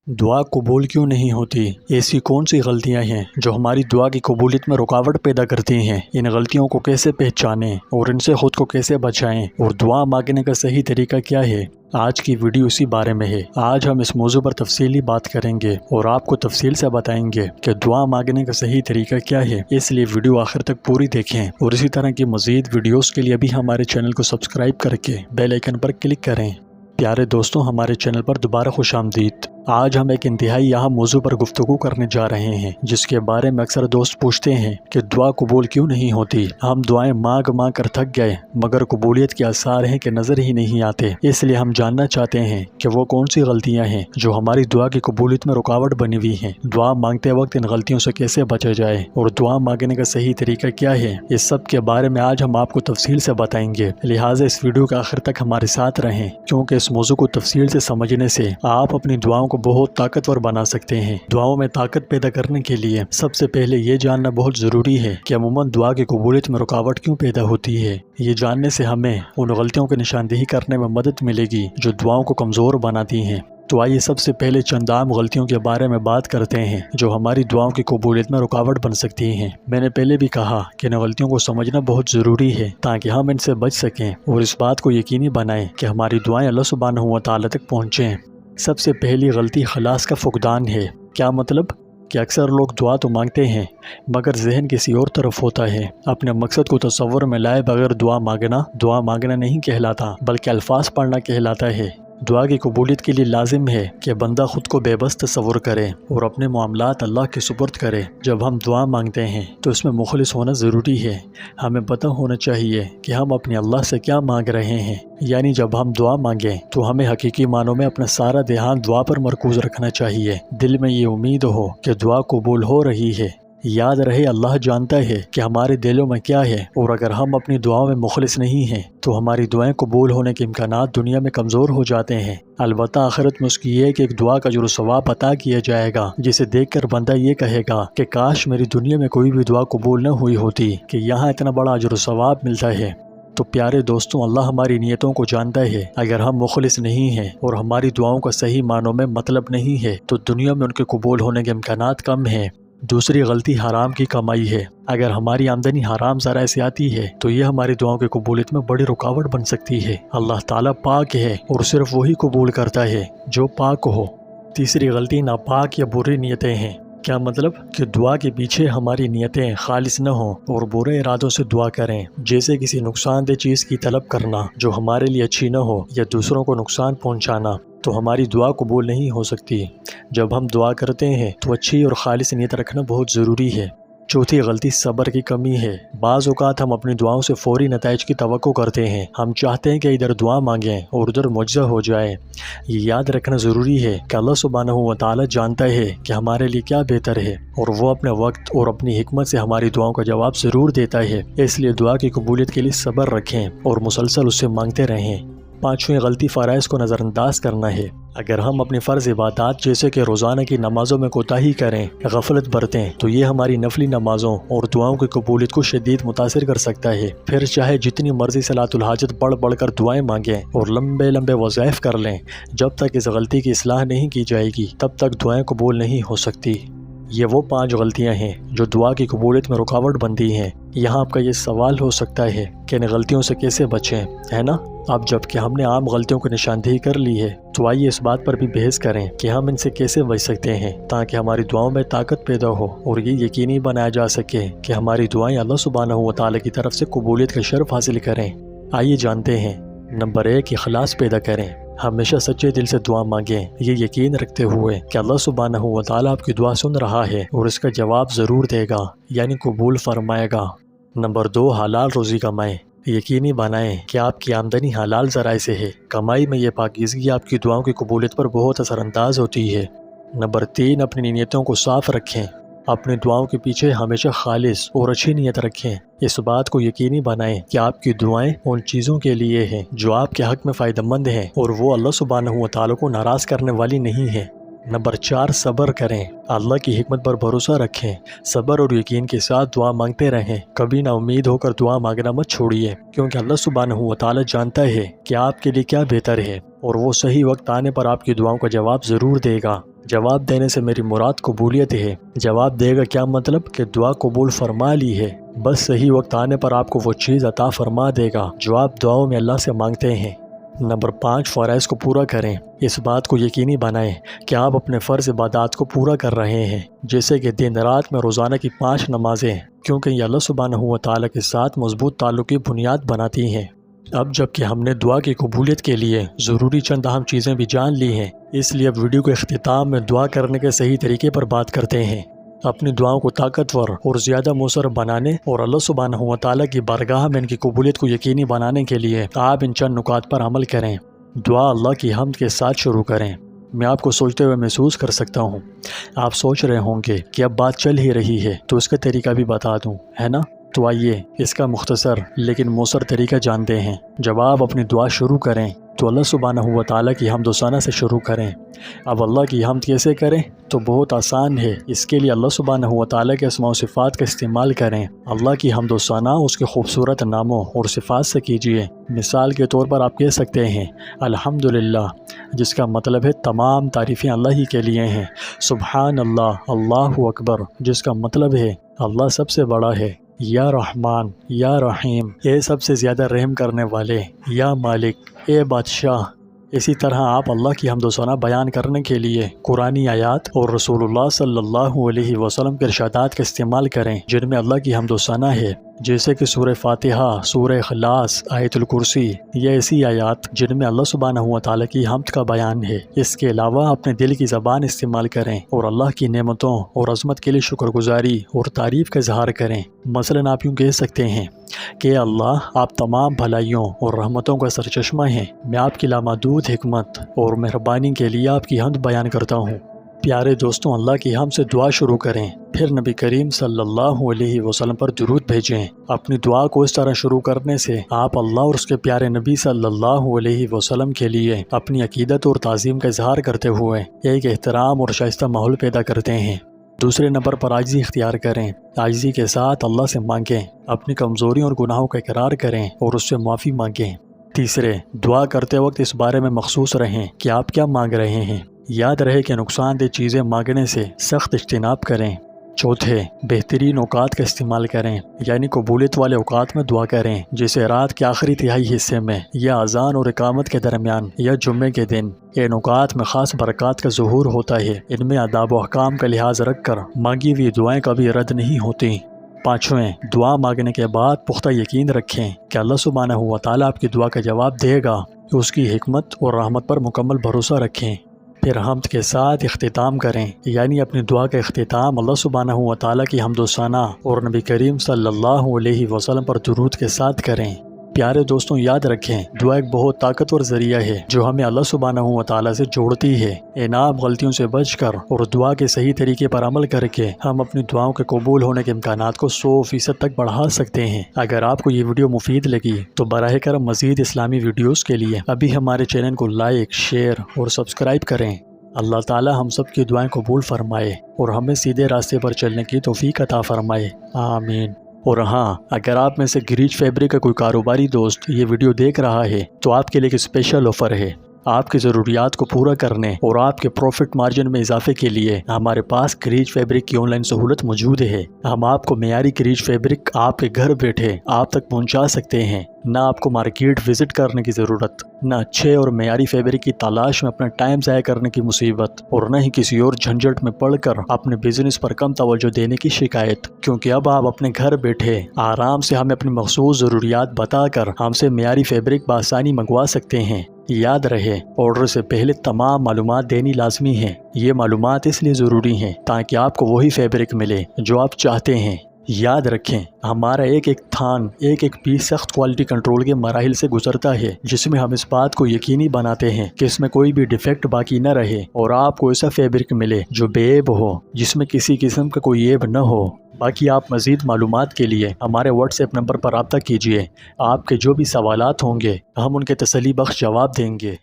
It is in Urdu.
دعا قبول کیوں نہیں ہوتی؟ ایسی کون سی غلطیاں ہیں جو ہماری دعا کی قبولیت میں رکاوٹ پیدا کرتی ہیں؟ ان غلطیوں کو کیسے پہچانیں اور ان سے خود کو کیسے بچائیں، اور دعا مانگنے کا صحیح طریقہ کیا ہے؟ آج کی ویڈیو اسی بارے میں ہے۔ آج ہم اس موضوع پر تفصیلی بات کریں گے اور آپ کو تفصیل سے بتائیں گے کہ دعا مانگنے کا صحیح طریقہ کیا ہے۔ اس لیے ویڈیو آخر تک پوری دیکھیں اور اسی طرح کی مزید ویڈیوز کے لیے بھی ہمارے چینل کو سبسکرائب کر کے بیل آئیکن پر کلک کریں۔ پیارے دوستوں، ہمارے چینل پر دوبارہ خوش آمدید۔ آج ہم ایک انتہائی اہم موضوع پر گفتگو کرنے جا رہے ہیں، جس کے بارے میں اکثر دوست پوچھتے ہیں کہ دعا قبول کیوں نہیں ہوتی؟ ہم دعائیں مانگ مانگ کر تھک گئے، مگر قبولیت کے آثار ہیں کہ نظر ہی نہیں آتے۔ اس لیے ہم جاننا چاہتے ہیں کہ وہ کون سی غلطیاں ہیں جو ہماری دعا کی قبولیت میں رکاوٹ بنی ہوئی ہیں۔ دعا مانگتے وقت ان غلطیوں سے کیسے بچا جائے اور دعا مانگنے کا صحیح طریقہ کیا ہے، اس سب کے بارے میں آج ہم آپ کو تفصیل سے بتائیں گے۔ لہٰذا اس ویڈیو کے آخر تک ہمارے ساتھ رہیں، کیونکہ اس موضوع کو تفصیل سے سمجھنے سے آپ اپنی دعاؤں کو بہت طاقتور بنا سکتے ہیں۔ دعاؤں میں طاقت پیدا کرنے کے لیے سب سے پہلے یہ جاننا بہت ضروری ہے کہ عموماً دعا کی قبولیت میں رکاوٹ کیوں پیدا ہوتی ہے۔ یہ جاننے سے ہمیں ان غلطیوں کی نشاندہی کرنے میں مدد ملے گی جو دعاؤں کو کمزور بناتی ہیں۔ تو آئیے سب سے پہلے چند عام غلطیوں کے بارے میں بات کرتے ہیں جو ہماری دعاؤں کی قبولیت میں رکاوٹ بن سکتی ہیں۔ میں نے پہلے بھی کہا کہ ان غلطیوں کو سمجھنا بہت ضروری ہے تاکہ ہم ان سے بچ سکیں اور اس بات کو یقینی بنائیں کہ ہماری دعائیں اللہ سبحانہ و تعالیٰ تک پہنچیں۔ سب سے پہلی غلطی خلاص کا فقدان ہے۔ کیا مطلب؟ کہ اکثر لوگ دعا تو مانگتے ہیں مگر ذہن کسی اور طرف ہوتا ہے۔ اپنے مقصد کو تصور میں لائے بغیر دعا مانگنا نہیں کہلاتا بلکہ الفاظ پڑھنا کہلاتا ہے۔ دعا کی قبولیت کے لیے لازم ہے کہ بندہ خود کو بے بس تصور کرے اور اپنے معاملات اللہ کے سپرد کرے۔ جب ہم دعا مانگتے ہیں تو اس میں مخلص ہونا ضروری ہے۔ ہمیں پتہ ہونا چاہیے کہ ہم اپنے اللہ سے کیا مانگ رہے ہیں، یعنی جب ہم دعا مانگیں تو ہمیں حقیقی معنوں میں اپنا سارا دھیان دعا پر مرکوز رکھنا چاہیے۔ دل میں یہ امید ہو کہ دعا قبول ہو رہی ہے۔ یاد رہے اللہ جانتا ہے کہ ہمارے دلوں میں کیا ہے، اور اگر ہم اپنی دعاؤں میں مخلص نہیں ہیں تو ہماری دعائیں قبول ہونے کے امکانات دنیا میں کمزور ہو جاتے ہیں۔ البتہ آخرت میں اس کی یہ کہ ایک دعا کا اجر و ثواب عطا کیا جائے گا، جسے دیکھ کر بندہ یہ کہے گا کہ کاش میری دنیا میں کوئی بھی دعا قبول نہ ہوئی ہوتی، کہ یہاں اتنا بڑا اجر و ثواب ملتا ہے۔ تو پیارے دوستوں، اللہ ہماری نیتوں کو جانتا ہے۔ اگر ہم مخلص نہیں ہیں اور ہماری دعاؤں کا صحیح معنوں میں مطلب نہیں ہے تو دنیا میں ان کے قبول ہونے کے امکانات کم ہیں۔ دوسری غلطی حرام کی کمائی ہے۔ اگر ہماری آمدنی حرام ذرائع سے آتی ہے تو یہ ہماری دعاؤں کی قبولیت میں بڑی رکاوٹ بن سکتی ہے۔ اللہ تعالیٰ پاک ہے اور صرف وہی قبول کرتا ہے جو پاک ہو۔ تیسری غلطی ناپاک یا بری نیتیں ہیں۔ کیا مطلب؟ کہ دعا کے پیچھے ہماری نیتیں خالص نہ ہوں اور برے ارادوں سے دعا کریں، جیسے کسی نقصان دہ چیز کی طلب کرنا جو ہمارے لیے اچھی نہ ہو، یا دوسروں کو نقصان پہنچانا، تو ہماری دعا قبول نہیں ہو سکتی۔ جب ہم دعا کرتے ہیں تو اچھی اور خالص نیت رکھنا بہت ضروری ہے۔ چوتھی غلطی صبر کی کمی ہے۔ بعض اوقات ہم اپنی دعاؤں سے فوری نتائج کی توقع کرتے ہیں۔ ہم چاہتے ہیں کہ ادھر دعا مانگیں اور ادھر معجزہ ہو جائے۔ یہ یاد رکھنا ضروری ہے کہ اللہ سبحانہ و تعالیٰ جانتا ہے کہ ہمارے لیے کیا بہتر ہے، اور وہ اپنے وقت اور اپنی حکمت سے ہماری دعاؤں کا جواب ضرور دیتا ہے۔ اس لیے دعا کی قبولیت کے لیے صبر رکھیں اور مسلسل اس سے مانگتے رہیں۔ پانچویں غلطی فرائض کو نظر انداز کرنا ہے۔ اگر ہم اپنی فرض عبادات جیسے کہ روزانہ کی نمازوں میں کوتاہی کریں، غفلت برتیں، تو یہ ہماری نفلی نمازوں اور دعاؤں کی قبولیت کو شدید متاثر کر سکتا ہے۔ پھر چاہے جتنی مرضی صلاۃ الحاجت پڑھ پڑھ کر دعائیں مانگیں اور لمبے لمبے وظائف کر لیں، جب تک اس غلطی کی اصلاح نہیں کی جائے گی تب تک دعائیں قبول نہیں ہو سکتی۔ یہ وہ 5 غلطیاں ہیں جو دعا کی قبولیت میں رکاوٹ بنتی ہیں۔ یہاں آپ کا یہ سوال ہو سکتا ہے کہ ان غلطیوں سے کیسے بچیں، ہے نا؟ اب جب کہ ہم نے عام غلطیوں کی نشاندہی کر لی ہے تو آئیے اس بات پر بھی بحث کریں کہ ہم ان سے کیسے بچ سکتے ہیں تاکہ ہماری دعاؤں میں طاقت پیدا ہو اور یہ یقینی بنایا جا سکے کہ ہماری دعائیں اللہ سبحانہ و تعالیٰ کی طرف سے قبولیت کا شرف حاصل کریں۔ آئیے جانتے ہیں۔ نمبر 1، اخلاص پیدا کریں۔ ہمیشہ سچے دل سے دعا مانگیں، یہ یقین رکھتے ہوئے کہ اللہ سبحانہ و تعالیٰ آپ کی دعا سن رہا ہے اور اس کا جواب ضرور دے گا، یعنی قبول فرمائے گا۔ نمبر 2، حلال روزی کمائیں۔ یقینی بنائیں کہ آپ کی آمدنی حلال ذرائع سے ہے۔ کمائی میں یہ پاکیزگی آپ کی دعاؤں کی قبولیت پر بہت اثر انداز ہوتی ہے۔ نمبر 3، اپنی نیتوں کو صاف رکھیں۔ اپنی دعاؤں کے پیچھے ہمیشہ خالص اور اچھی نیت رکھیں۔ اس بات کو یقینی بنائیں کہ آپ کی دعائیں ان چیزوں کے لیے ہیں جو آپ کے حق میں فائدہ مند ہیں اور وہ اللہ سبحانہ و تعالیٰ کو ناراض کرنے والی نہیں ہیں۔ نمبر 4، صبر کریں۔ اللہ کی حکمت پر بھروسہ رکھیں۔ صبر اور یقین کے ساتھ دعا مانگتے رہیں۔ کبھی نا امید ہو کر دعا مانگنا مت چھوڑیے، کیونکہ اللہ سبحانہ و تعالیٰ جانتا ہے کہ آپ کے لیے کیا بہتر ہے، اور وہ صحیح وقت آنے پر آپ کی دعاؤں کا جواب ضرور دے گا۔ جواب دینے سے میری مراد قبولیت ہے۔ جواب دے گا کیا مطلب کہ دعا قبول فرما لی ہے، بس صحیح وقت آنے پر آپ کو وہ چیز عطا فرما دے گا جو آپ دعاؤں میں اللہ سے مانگتے ہیں۔ نمبر 5، فرائض کو پورا کریں۔ اس بات کو یقینی بنائیں کہ آپ اپنے فرض عبادات کو پورا کر رہے ہیں، جیسے کہ دن رات میں روزانہ کی 5 نمازیں، کیونکہ یہ اللہ سبحانہ و تعالیٰ کے ساتھ مضبوط تعلق کی بنیاد بناتی ہیں۔ اب جب کہ ہم نے دعا کی قبولیت کے لیے ضروری چند اہم چیزیں بھی جان لی ہیں، اس لیے اب ویڈیو کے اختتام میں دعا کرنے کے صحیح طریقے پر بات کرتے ہیں۔ اپنی دعاؤں کو طاقتور اور زیادہ مؤثر بنانے اور اللہ سبحانہ و تعالیٰ کی بارگاہ میں ان کی قبولیت کو یقینی بنانے کے لیے آپ ان چند نکات پر عمل کریں۔ دعا اللہ کی حمد کے ساتھ شروع کریں۔ میں آپ کو سوچتے ہوئے محسوس کر سکتا ہوں۔ آپ سوچ رہے ہوں گے کہ اب بات چل ہی رہی ہے تو اس کا طریقہ بھی بتا دوں، ہے نا؟ تو آئیے اس کا مختصر لیکن مؤثر طریقہ جانتے ہیں۔ جب آپ اپنی دعا شروع کریں تو اللہ سبحانہ و تعالیٰ کی حمد و ثنا سے شروع کریں۔ اب اللہ کی حمد کیسے کریں؟ تو بہت آسان ہے۔ اس کے لیے اللہ سبحانہ و تعالیٰ کے اسماء و صفات کا استعمال کریں۔ اللہ کی حمد و ثنا اس کے خوبصورت ناموں اور صفات سے کیجیے۔ مثال کے طور پر آپ کہہ سکتے ہیں الحمدللہ، جس کا مطلب ہے تمام تعریفیں اللہ ہی کے لیے ہیں۔ سبحان اللہ، اللہ اکبر، جس کا مطلب ہے اللہ سب سے بڑا ہے۔ یا رحمان، یا رحیم، اے سب سے زیادہ رحم کرنے والے۔ یا مالک، اے بادشاہ۔ اسی طرح آپ اللہ کی حمد و ثنا بیان کرنے کے لیے قرآنی آیات اور رسول اللہ صلی اللہ علیہ وسلم کے ارشادات کا استعمال کریں جن میں اللہ کی حمد و ثنا ہے، جیسے کہ سورہ فاتحہ، سورہ اخلاص، آیت الکرسی۔ یہ ایسی آیات جن میں اللہ سبحانہ و تعالیٰ کی حمد کا بیان ہے۔ اس کے علاوہ اپنے دل کی زبان استعمال کریں اور اللہ کی نعمتوں اور عظمت کے لیے شکر گزاری اور تعریف کا اظہار کریں۔ مثلاً آپ یوں کہہ سکتے ہیں کہ اللہ، آپ تمام بھلائیوں اور رحمتوں کا سرچشمہ ہیں۔ میں آپ کی لامحدود حکمت اور مہربانی کے لیے آپ کی حمد بیان کرتا ہوں۔ پیارے دوستوں، اللہ کی حمد سے دعا شروع کریں، پھر نبی کریم صلی اللہ علیہ وسلم پر درود بھیجیں۔ اپنی دعا کو اس طرح شروع کرنے سے آپ اللہ اور اس کے پیارے نبی صلی اللہ علیہ وسلم کے لیے اپنی عقیدت اور تعظیم کا اظہار کرتے ہوئے ایک احترام اور شائستہ ماحول پیدا کرتے ہیں۔ دوسرے نمبر پر عاجزی اختیار کریں۔ عاجزی کے ساتھ اللہ سے مانگیں، اپنی کمزوریوں اور گناہوں کا اقرار کریں اور اس سے معافی مانگیں۔ تیسرے، دعا کرتے وقت اس بارے میں مخصوص رہیں کہ آپ کیا مانگ رہے ہیں۔ یاد رہے کہ نقصان دہ چیزیں مانگنے سے سخت اجتناب کریں۔ چوتھے، بہترین اوقات کا استعمال کریں، یعنی قبولیت والے اوقات میں دعا کریں، جیسے رات کے آخری تہائی حصے میں، یا اذان اور اقامت کے درمیان، یا جمعے کے دن۔ ان اوقات میں خاص برکات کا ظہور ہوتا ہے۔ ان میں آداب و احکام کا لحاظ رکھ کر مانگی ہوئی دعائیں کبھی رد نہیں ہوتی۔ پانچویں، دعا مانگنے کے بعد پختہ یقین رکھیں کہ اللہ سبحانہ و تعالیٰ آپ کی دعا کا جواب دے گا۔ اس کی حکمت اور رحمت پر مکمل بھروسہ رکھیں۔ پھر حمد کے ساتھ اختتام کریں، یعنی اپنی دعا کا اختتام اللہ سبحانہ و تعالیٰ کی حمد و ثنا اور نبی کریم صلی اللہ علیہ وسلم پر درود کے ساتھ کریں۔ پیارے دوستوں، یاد رکھیں، دعا ایک بہت طاقتور ذریعہ ہے جو ہمیں اللہ سبحانہ و تعالیٰ سے جوڑتی ہے۔ اناب غلطیوں سے بچ کر اور دعا کے صحیح طریقے پر عمل کر کے ہم اپنی دعاؤں کے قبول ہونے کے امکانات کو 100% تک بڑھا سکتے ہیں۔ اگر آپ کو یہ ویڈیو مفید لگی تو براہ کرم مزید اسلامی ویڈیوز کے لیے ابھی ہمارے چینل کو لائک، شیئر اور سبسکرائب کریں۔ اللہ تعالیٰ ہم سب کی دعائیں قبول فرمائے اور ہمیں سیدھے راستے پر چلنے کی توفیق عطا فرمائے، آمین۔ اور ہاں، اگر آپ میں سے گریج فیبرک کا کوئی کاروباری دوست یہ ویڈیو دیکھ رہا ہے تو آپ کے لیے ایک اسپیشل آفر ہے۔ آپ کی ضروریات کو پورا کرنے اور آپ کے پروفٹ مارجن میں اضافے کے لیے ہمارے پاس گریج فیبرک کی آن لائن سہولت موجود ہے۔ ہم آپ کو معیاری گریج فیبرک آپ کے گھر بیٹھے آپ تک پہنچا سکتے ہیں۔ نہ آپ کو مارکیٹ وزٹ کرنے کی ضرورت، نہ اچھے اور معیاری فیبرک کی تلاش میں اپنا ٹائم ضائع کرنے کی مصیبت، اور نہ ہی کسی اور جھنجھٹ میں پڑ کر اپنے بزنس پر کم توجہ دینے کی شکایت، کیونکہ اب آپ اپنے گھر بیٹھے آرام سے ہمیں اپنی مخصوص ضروریات بتا کر ہم سے معیاری فیبرک بآسانی منگوا سکتے ہیں۔ یاد رہے، آرڈر سے پہلے تمام معلومات دینی لازمی ہیں۔ یہ معلومات اس لیے ضروری ہیں تاکہ آپ کو وہی فیبرک ملے جو آپ چاہتے ہیں۔ یاد رکھیں، ہمارا ایک ایک تھان، ایک ایک پیس سخت کوالٹی کنٹرول کے مراحل سے گزرتا ہے، جس میں ہم اس بات کو یقینی بناتے ہیں کہ اس میں کوئی بھی ڈیفیکٹ باقی نہ رہے اور آپ کو ایسا فیبرک ملے جو بے عیب ہو، جس میں کسی قسم کا کوئی عیب نہ ہو۔ باقی آپ مزید معلومات کے لیے ہمارے واٹس ایپ نمبر پر رابطہ کیجیے۔ آپ کے جو بھی سوالات ہوں گے ہم ان کے تسلی بخش جواب دیں گے۔